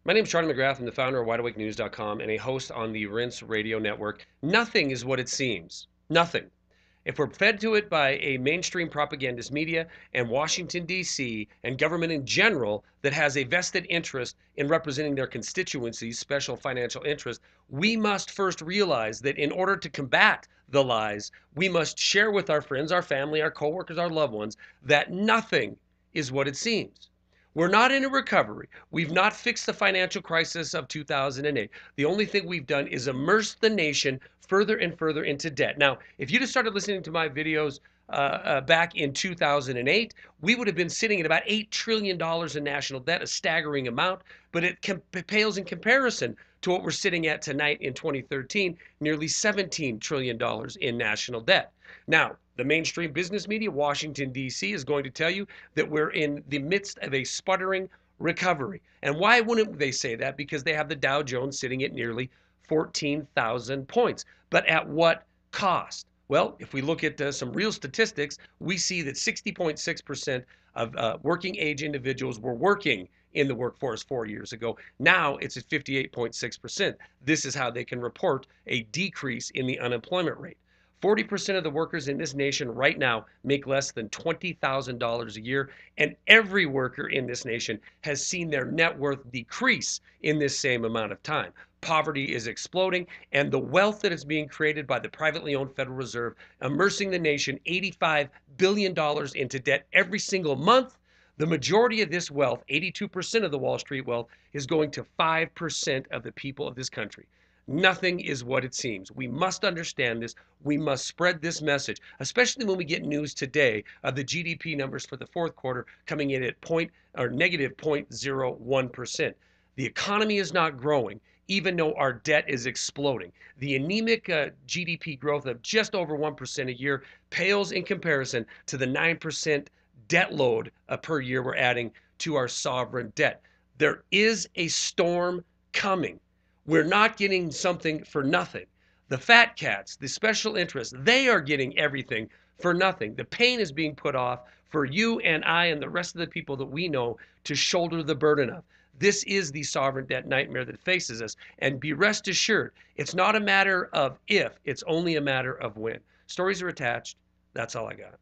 My name is Charlie McGrath. I'm the founder of WideAwakeNews.com and a host on the Rinse Radio Network. Nothing is what it seems. Nothing. If we're fed to it by a mainstream propagandist media and Washington, D.C., and government in general that has a vested interest in representing their constituencies' special financial interest, we must first realize that in order to combat the lies, we must share with our friends, our family, our coworkers, our loved ones that nothing is what it seems. We're not in a recovery. We've not fixed the financial crisis of 2008. The only thing we've done is immerse the nation further and further into debt. Now, if you'd have started listening to my videos back in 2008, we would have been sitting at about $8 trillion in national debt, a staggering amount, but it pales in comparison to what we're sitting at tonight in 2013, nearly $17 trillion in national debt. Now, the mainstream business media, Washington, D.C., is going to tell you that we're in the midst of a sputtering recovery. And why wouldn't they say that? Because they have the Dow Jones sitting at nearly 14,000 points. But at what cost? Well, if we look at some real statistics, we see that 60.6% of working age individuals were working in the workforce 4 years ago. Now it's at 58.6%. This is how they can report a decrease in the unemployment rate. 40% of the workers in this nation right now make less than $20,000 a year, and every worker in this nation has seen their net worth decrease in this same amount of time. Poverty is exploding, and the wealth that is being created by the privately owned Federal Reserve, immersing the nation $85 billion into debt every single month. The majority of this wealth, 82% of the Wall Street wealth, is going to 5% of the people of this country. Nothing is what it seems. We must understand this. We must spread this message, especially when we get news today of the GDP numbers for the fourth quarter coming in at negative 0.01%. The economy is not growing, even though our debt is exploding. The anemic GDP growth of just over 1% a year pales in comparison to the 9% debt load per year we're adding to our sovereign debt. There is a storm coming. We're not getting something for nothing. The fat cats, the special interests, they are getting everything for nothing. The pain is being put off for you and I and the rest of the people that we know to shoulder the burden of. This is the sovereign debt nightmare that faces us. And be rest assured, it's not a matter of if, it's only a matter of when. Stories are attached. That's all I got.